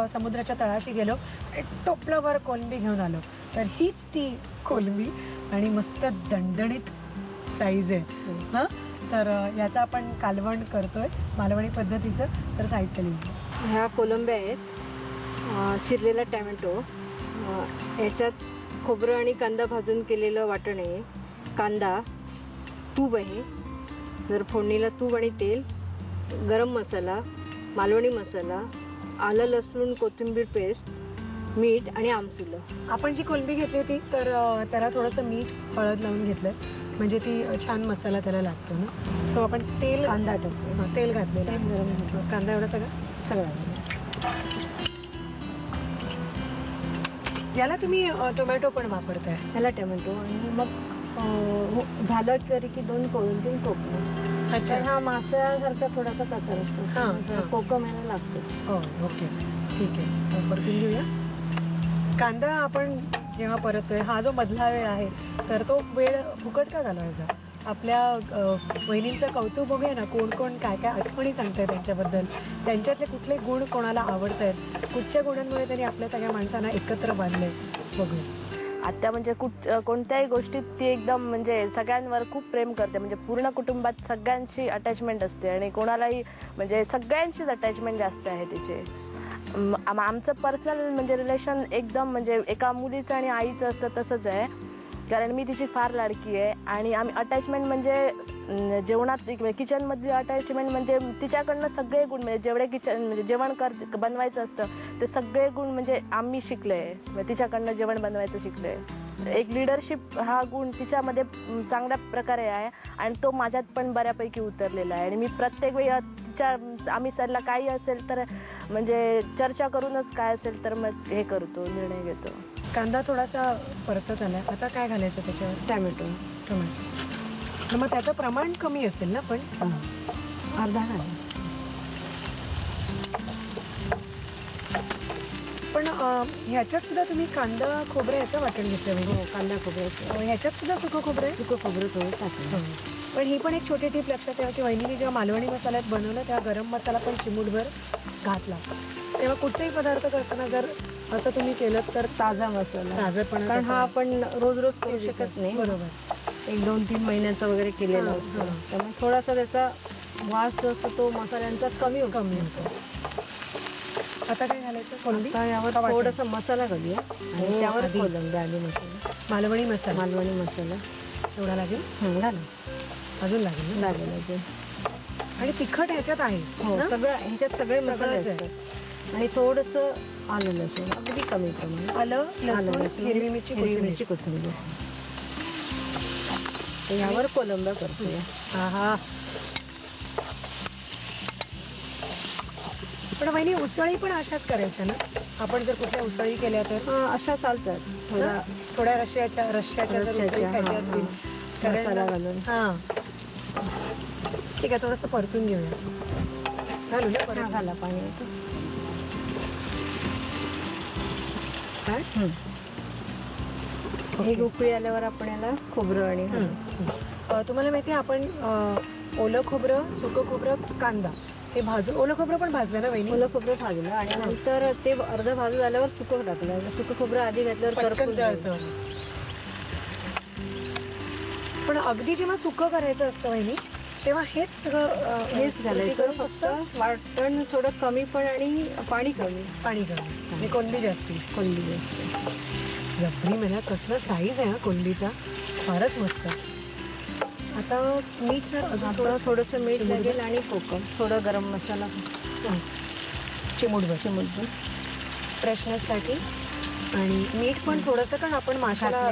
समुद्राच्या तळाशी गेलो आणि टोपलावर कोलंबी घेऊन आलो. तर हीच ती कोलंबी आणि मस्त दणदणीत साईज आहे. हा, तर याचा आपण कालवण करतोय मालवणी पद्धतीचं. तर साहित्य लिहिलं. ह्या कोलंब्या आहेत, चिरलेला टॅमॅटो, याच्यात खोबरं आणि कांदा भाजून केलेलं वाटण आहे, कांदा, तूप आहे, जर फोडणीला तूप आणि तेल, गरम मसाला, मालवणी मसाला, आलं लसूण कोथिंबीर पेस्ट, मीठ आणि आमसुलं. आपण जी कोलंबी घेतली होती तर त्याला थोडंसं मीठ हळद लावून घेतलंय म्हणजे ती छान मसाला त्याला लागतो ना. सो आपण तेल कांदा टाकतो, तेल घातलेलं आहे, गरम घातलं, कांदा एवढा सगळं. याला तुम्ही टोमॅटो पण वापरताय? ह्याला टोमॅटो आणि मग झालं तरी की 2 तीन कोकम. अच्छा, हा माशासारखा थोडासा प्रकार असतो, कोकम याला लागतो. ओके, ठीक आहे. परतून घेऊया. कांदा आपण जेव्हा परततोय, हा जो मधला वेळ आहे तर तो वेळ फुकट का घालवायचा? आपल्या वहिनींचं कौतुक बघूया ना, कोण कोण काय काय आठवणी सांगताय त्यांच्याबद्दल, त्यांच्यातले कुठले गुण कोणाला आवडत आहेत, कुठच्या गुणांमुळे त्यांनी आपल्या सगळ्या माणसांना एकत्र बांधले बघूया. आत्या म्हणजे कोणत्याही गोष्टीत ती एकदम म्हणजे सगळ्यांवर खूप प्रेम करते. म्हणजे पूर्ण कुटुंबात सगळ्यांशी अटॅचमेंट असते आणि कोणालाही म्हणजे सगळ्यांशीच अटॅचमेंट जास्त आहे तिचे. आमचं पर्सनल म्हणजे रिलेशन एकदम म्हणजे एका मुलीचं आणि आईचं असतं तसंच आहे, कारण मी तिची फार लाडकी आहे. आणि आम्ही अटॅचमेंट म्हणजे जेवणात किचनमधली अटॅचमेंट म्हणजे तिच्याकडनं सगळे गुण म्हणजे जेवढे म्हणजे जेवण बनवायचं असतं ते सगळे गुण म्हणजे आम्ही शिकलोय, तिच्याकडनं जेवण बनवायचं शिकलोय. एक लिडरशिप हा गुण तिच्यामध्ये चांगल्या प्रकारे आहे आणि तो माझ्यात पण बऱ्यापैकी उतरलेला आहे. आणि मी प्रत्येक वेळी आम्ही सरला काही असेल तर म्हणजे चर्चा करूनच काय असेल तर मग हे करतो, निर्णय घेतो. कांदा थोडासा परतत आलाय, आता काय घालायचं त्याच्यावर? टॅमॅटो. मग त्याचं प्रमाण कमी असेल ना, पण अर्धा घाला. पण ह्याच्यात सुद्धा तुम्ही कांदा खोबरं याचं वाटण घेतलं? हो, कांदा खोबरं. ह्याच्यात सुद्धा सुकं खोबरं आहे? सुकं खोबरं थोडं टाकलं. पण ही पण एक छोटी टीप लक्षात ठेवा की वहिनीने जेव्हा मालवणी मसाल्यात बनवलं तेव्हा गरम मसाला पण चिमूटभर घातला. तेव्हा कुठलाही पदार्थ करताना जर असं तुम्ही केलं तर ताजा मसाला, ताजपणा, कारण हा आपण रोज रोज करू शकत नाही. बरोबर. 1-2-3 महिन्याचा वगैरे केलेला असतो, त्यामुळे थोडासा त्याचा वास जो असतो तो मसाल्यांचा कमी होतो. आता काय घालायचं? कोलंबी. आता यावर थोडासा मसाला घालूया आणि त्यावर कोलंबी आली मसाला, मालवणी मसाला. मालवणी मसाला एवढा लागेल? घाला. अजून लागेल? लागेल. आणि तिखट ह्याच्यात आहे? हो, सगळं ह्याच्यात सगळे मसाले असतात. आणि थोडंसं आलं लसूण, अगदी कमी प्रमाणात आलं लसूण, हिरवी मिरची कोथिंबीर. यावर कोलंबा करतोय. पण वहिनी उसळी पण अशाच करायच्या ना? आपण जर कुठल्या उसळी केल्या तर अशा चालतात, थोड्या रश्श्याच्या मसाला घालून. ठीक आहे, थोडंसं परतून घेऊया. घालू ना परत? घाला पाणी. एक उकळी आल्यावर आपण याला खोबरं आणि तुम्हाला माहिती आहे आपण ओलं खोबरं, सुकं खोबरं, कांदा हे भाजून, ओलं खोबरं पण भाजलं ना वहिनी? ओलं खोबरं भाजलं आणि नंतर ते अर्ध भाजून झाल्यावर सुकं टाकलं. सुकं खोबरं आधी घातल्यावर पण अगदी जेव्हा सुकं करायचं असतं वहिनी तेव्हा हेच सगळं घालायचं, फक्त वाटण थोडं कमी पण आणि पाणी कमी आणि कोलंबी जास्ती. जबरी महिन्यात कसलं साईज आहे कोलंबीचा, फारच मस्त. आता मीठ अजून थोडंसं मीठ लागेल आणि कोकम, थोडं गरम मसाला चिमूटभर फ्रेशनेससाठी, आणि मीठ पण थोडंसं, कारण आपण माशाला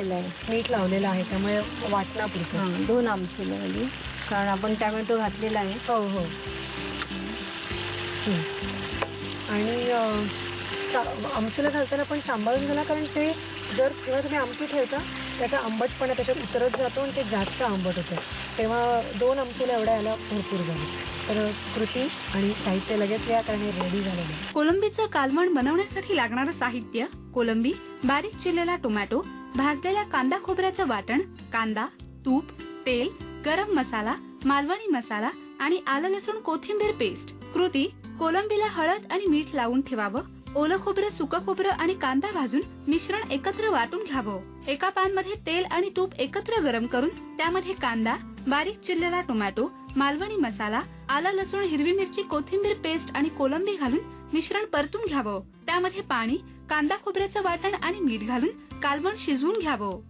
मीठ लावलेलं आहे त्यामुळे वाटणापुरतं. 2 आमसुलं, कारण आपण टॅमॅटो घातलेला आहे. हो. आणि आमचूला घालताना पण सांभाळून घाला, कारण ते जेव्हा तुम्ही आमचू ठेवता त्याचा आंबटपणा त्याच्यात उतरत जातो आणि ते जास्त आंबट होतं. तेव्हा 2 आमचूला एवढ्या याला भरपूर झालं. तर कृती आणि साहित्य लगेच या, कारण हे रेडी झालेलं आहे. कोलंबीचं कालवण बनवण्यासाठी लागणारं साहित्य: कोलंबी, बारीक चिरलेला टोमॅटो, भाजलेल्या कांदा खोबऱ्याचं वाटण, कांदा, तूप, तेल, गरम मसाला, मालवणी मसाला आणि आलं लसूण कोथिंबीर पेस्ट. कृती: कोलंबीला हळद आणि मीठ लावून ठेवावं, ओलं खोबरं, सुकं खोबरं आणि कांदा भाजून मिश्रण एकत्र वाटून घ्यावं. एका पॅन मध्ये तेल आणि तूप एकत्र गरम करून त्यामध्ये कांदा, बारीक चिरलेला टोमॅटो, मालवणी मसाला, आलं लसूण, हिरवी मिरची, कोथिंबीर पेस्ट आणि कोलंबी घालून मिश्रण परतून घ्यावं. त्यामध्ये पाणी, कांदा खोबऱ्याचं वाटण आणि मीठ घालून कालवण शिजवून घ्यावं.